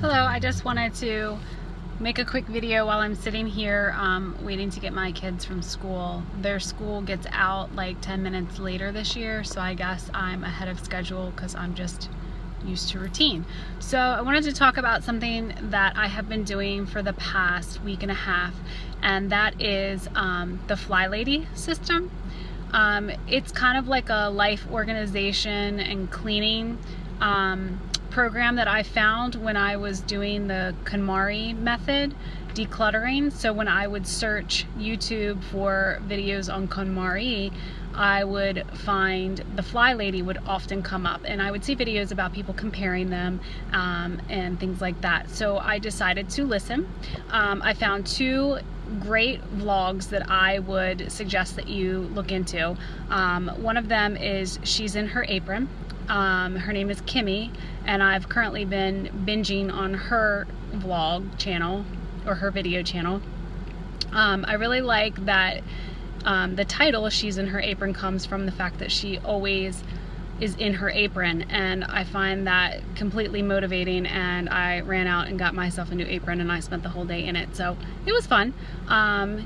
Hello, I just wanted to make a quick video while I'm sitting here waiting to get my kids from school. Their school gets out like 10 minutes later this year, so I guess I'm ahead of schedule because I'm just used to routine. So I wanted to talk about something that I have been doing for the past week and a half, and that is the Flylady system. It's kind of like a life organization and cleaning program that I found when I was doing the KonMari method, decluttering. So when I would search YouTube for videos on KonMari, I would find the Flylady would often come up, and I would see videos about people comparing them and things like that. So I decided to listen. I found two great vlogs that I would suggest that you look into. One of them is She's in Her Apron. Her name is Kimmy, and I've currently been binging on her vlog channel, or her video channel. I really like that the title, She's in Her Apron, comes from the fact that she always is in her apron, and I find that completely motivating, and I ran out and got myself a new apron and I spent the whole day in it, so it was fun.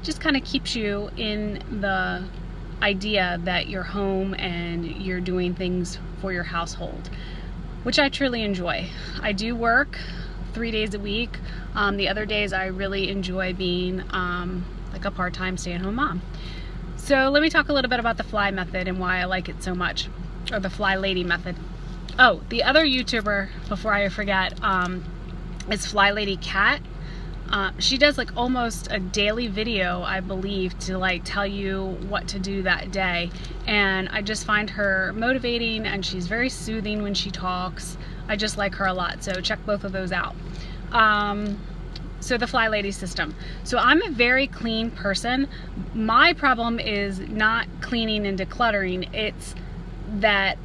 Just kind of keeps you in the idea that you're home and you're doing things for your household, which I truly enjoy. I do work 3 days a week. The other days I really enjoy being like a part-time stay-at-home mom. So let me talk a little bit about the Fly method and why I like it so much, or the Flylady method. Oh, the other YouTuber, before I forget, is Flylady Cat. She does like almost a daily video, I believe, to like tell you what to do that day, and I just find her motivating, and she's very soothing when she talks. I just like her a lot, so check both of those out. So the Flylady system. So I'm a very clean person. My problem is not cleaning and decluttering, it's that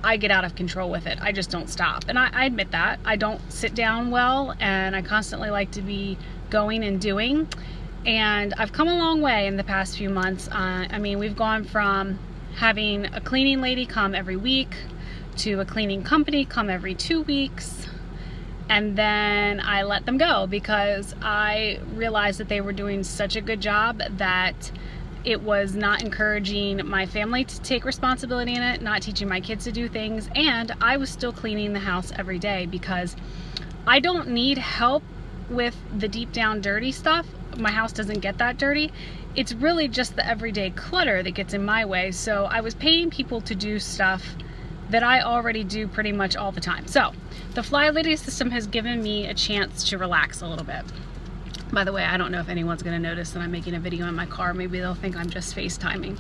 I get out of control with it. I just don't stop. And I admit that. I don't sit down well, and I constantly like to be going and doing. And I've come a long way in the past few months. I mean, we've gone from having a cleaning lady come every week to a cleaning company come every 2 weeks. And then I let them go because I realized that they were doing such a good job that it was not encouraging my family to take responsibility in it, not teaching my kids to do things, and I was still cleaning the house every day because I don't need help with the deep down dirty stuff. My house doesn't get that dirty. It's really just the everyday clutter that gets in my way. So I was paying people to do stuff that I already do pretty much all the time. So the Flylady system has given me a chance to relax a little bit. By the way, I don't know if anyone's going to notice that I'm making a video in my car. Maybe they'll think I'm just FaceTiming.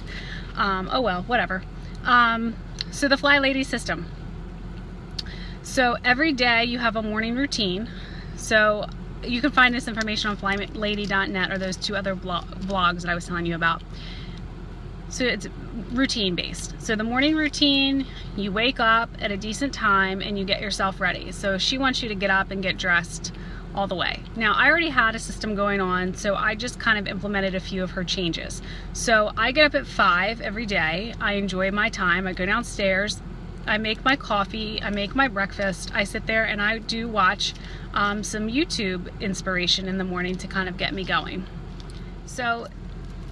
Oh well, whatever. So the Flylady system. So every day you have a morning routine. So you can find this information on flylady.net or those two other blogs that I was telling you about. So it's routine based. So the morning routine, you wake up at a decent time and you get yourself ready. So she wants you to get up and get dressed all the way. Now, I already had a system going on, so I just kind of implemented a few of her changes. So I get up at 5 every day. I enjoy my time. I go downstairs, I make my coffee, I make my breakfast, I sit there and I do watch some YouTube inspiration in the morning to kind of get me going. So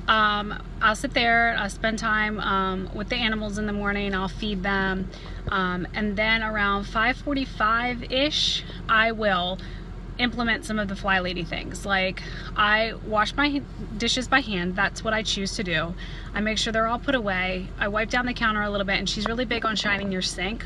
I'll sit there, I'll spend time with the animals in the morning, I'll feed them, and then around 5:45-ish, I will implement some of the Flylady things. Like, I wash my dishes by hand. That's what I choose to do. I make sure they're all put away. I wipe down the counter a little bit, and she's really big on shining your sink.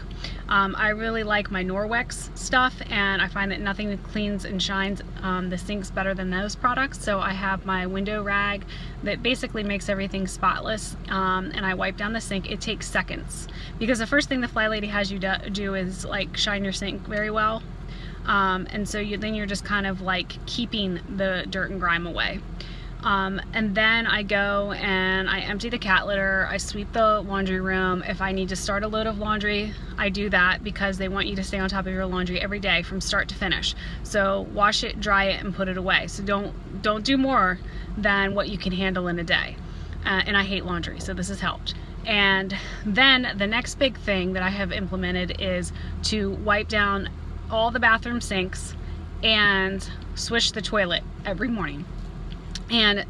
I really like my Norwex stuff, and I find that nothing cleans and shines the sinks better than those products. So I have my window rag that basically makes everything spotless, and I wipe down the sink. It takes seconds because the first thing the Flylady has you do is like shine your sink very well. And so then you're just kind of like keeping the dirt and grime away. And then I go and I empty the cat litter, I sweep the laundry room. If I need to start a load of laundry, I do that because they want you to stay on top of your laundry every day from start to finish. So wash it, dry it, and put it away. So don't do more than what you can handle in a day. And I hate laundry, so this has helped. And then the next big thing that I have implemented is to wipe down all the bathroom sinks and swish the toilet every morning. And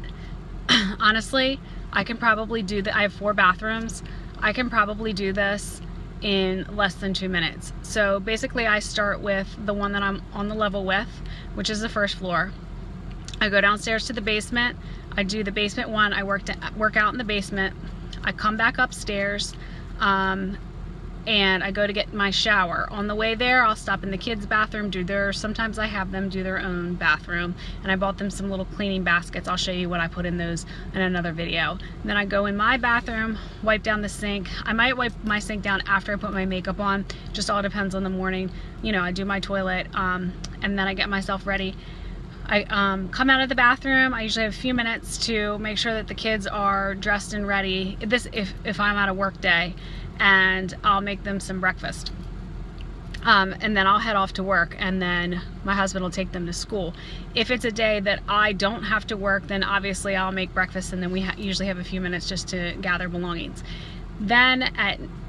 honestly, I can probably do that. I have 4 bathrooms. I can probably do this in less than 2 minutes. So basically I start with the one that I'm on the level with, which is the first floor. I go downstairs to the basement. I do the basement one. I work out in the basement. I come back upstairs, and I go to get my shower. On the way there, I'll stop in the kids' bathroom, sometimes I have them do their own bathroom, and I bought them some little cleaning baskets. I'll show you what I put in those in another video. And then I go in my bathroom, wipe down the sink. I might wipe my sink down after I put my makeup on, just all depends on the morning. You know, I do my toilet, and then I get myself ready. I come out of the bathroom. I usually have a few minutes to make sure that the kids are dressed and ready. If I'm at a work day, and I'll make them some breakfast. And then I'll head off to work, and then my husband will take them to school. If it's a day that I don't have to work, then obviously I'll make breakfast, and then we usually have a few minutes just to gather belongings. Then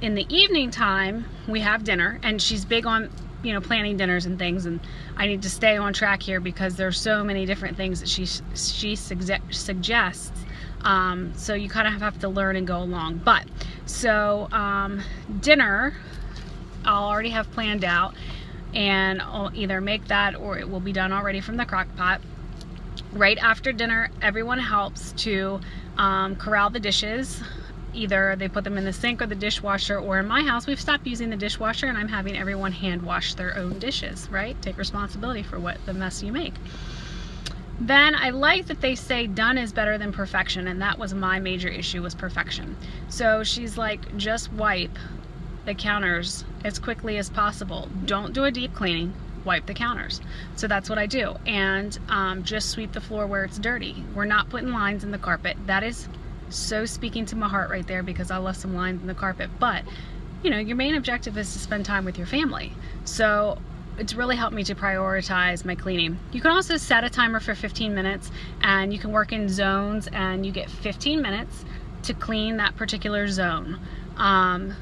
in the evening time, we have dinner, and she's big on, you know, planning dinners and things, and I need to stay on track here because there's so many different things that she suggests. So you kind of have to learn and go along. But so dinner I'll already have planned out, and I'll either make that or it will be done already from the crock pot. Right after dinner, everyone helps to corral the dishes. Either they put them in the sink or the dishwasher, or in my house we've stopped using the dishwasher and I'm having everyone hand wash their own dishes, right? Take responsibility for what the mess you make. Then I like that they say done is better than perfection, and that was my major issue, was perfection. So she's like, just wipe the counters as quickly as possible. Don't do a deep cleaning, wipe the counters. So that's what I do, and just sweep the floor where it's dirty. We're not putting lines in the carpet. That is so speaking to my heart right there, because I left some lines in the carpet. But you know, your main objective is to spend time with your family. So it's really helped me to prioritize my cleaning. You can also set a timer for 15 minutes, and you can work in zones, and you get 15 minutes to clean that particular zone.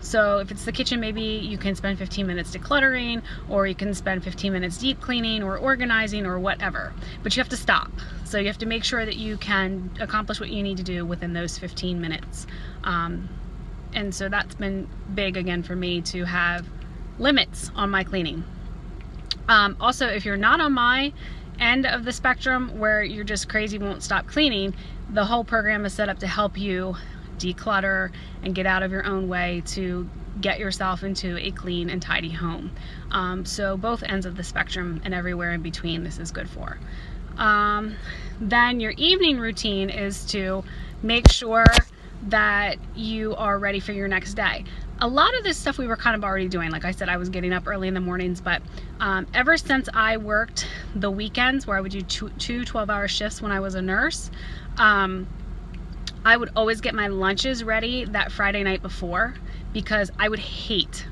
So if it's the kitchen, maybe you can spend 15 minutes decluttering, or you can spend 15 minutes deep cleaning or organizing or whatever. But you have to stop. So you have to make sure that you can accomplish what you need to do within those 15 minutes. And so that's been big again for me, to have limits on my cleaning. Also, if you're not on my end of the spectrum where you're just crazy, won't stop cleaning, the whole program is set up to help you declutter and get out of your own way to get yourself into a clean and tidy home. So both ends of the spectrum and everywhere in between, this is good for. Then your evening routine is to make sure that you are ready for your next day. A lot of this stuff we were kind of already doing. Like I said, I was getting up early in the mornings, but ever since I worked the weekends, where I would do two 12-hour shifts when I was a nurse, I would always get my lunches ready that Friday night before, because I would hate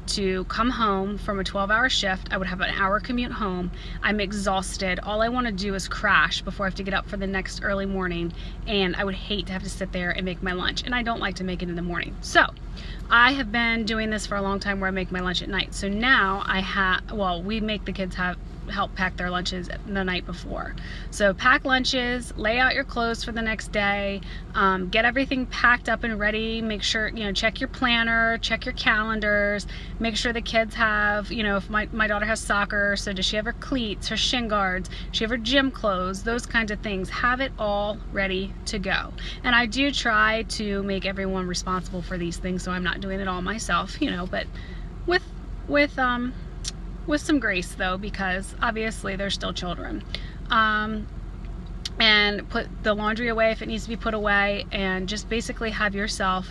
to come home from a 12-hour shift. I would have an hour commute home. I'm exhausted. All I want to do is crash before I have to get up for the next early morning, and I would hate to have to sit there and make my lunch, and I don't like to make it in the morning. So I have been doing this for a long time, where I make my lunch at night. So now we make the kids help pack their lunches the night before. So pack lunches, lay out your clothes for the next day, get everything packed up and ready. Make sure, check your planner, check your calendars, make sure the kids have, if my daughter has soccer, so does she have her cleats, her shin guards, does she have her gym clothes, those kinds of things. Have it all ready to go. And I do try to make everyone responsible for these things, so I'm not doing it all myself, but with some grace though, because obviously they're still children. And put the laundry away if it needs to be put away, and just basically have yourself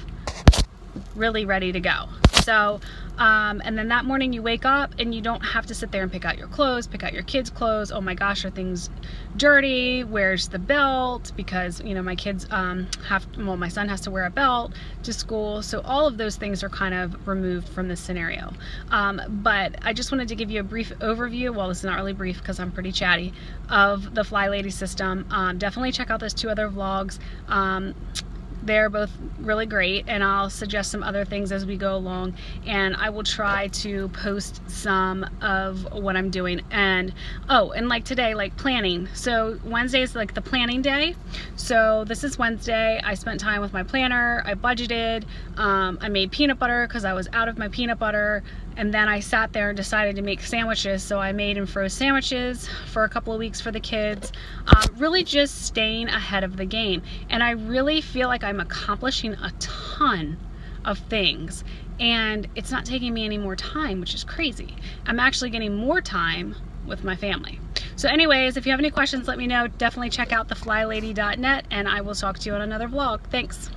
really ready to go. So, and then that morning you wake up and you don't have to sit there and pick out your clothes, pick out your kids' clothes. Oh my gosh, are things dirty? Where's the belt? Because, my kids my son has to wear a belt to school. So all of those things are kind of removed from this scenario. But I just wanted to give you a brief overview. Well, this is not really brief because I'm pretty chatty, of the Flylady system. Definitely check out those 2 other vlogs. They're both really great, and I'll suggest some other things as we go along, and I will try to post some of what I'm doing. And oh, and like today, like planning. So Wednesday is like the planning day. So this is Wednesday. I spent time with my planner. I budgeted. I made peanut butter because I was out of my peanut butter. And then I sat there and decided to make sandwiches. So I made and froze sandwiches for a couple of weeks for the kids. Really just staying ahead of the game. And I really feel like I'm accomplishing a ton of things. And it's not taking me any more time, which is crazy. I'm actually getting more time with my family. So anyways, if you have any questions, let me know. Definitely check out theflylady.net, and I will talk to you on another vlog. Thanks.